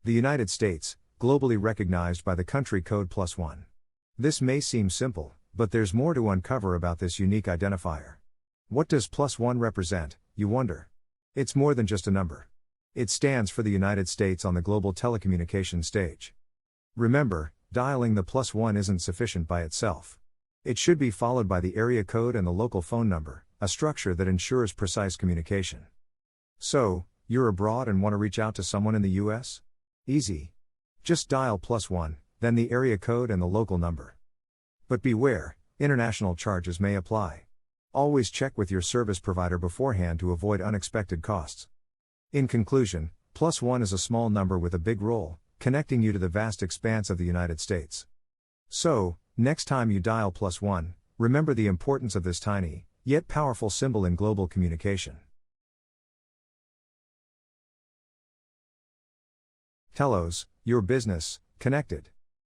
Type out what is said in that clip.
The United States, globally recognized by the country code +1. This may seem simple, but there's more to uncover about this unique identifier. What does +1 represent, you wonder? It's more than just a number. It stands for the United States on the global telecommunication stage. Remember, dialing the +1 isn't sufficient by itself. It should be followed by the area code and the local phone number, a structure that ensures precise communication. So, you're abroad and want to reach out to someone in the US? Easy. Just dial +1, then the area code and the local number. But beware, international charges may apply. Always check with your service provider beforehand to avoid unexpected costs. In conclusion, +1 is a small number with a big role, connecting you to the vast expanse of the United States. So, next time you dial +1, remember the importance of this tiny, yet powerful symbol in global communication. Teloz, your business, connected.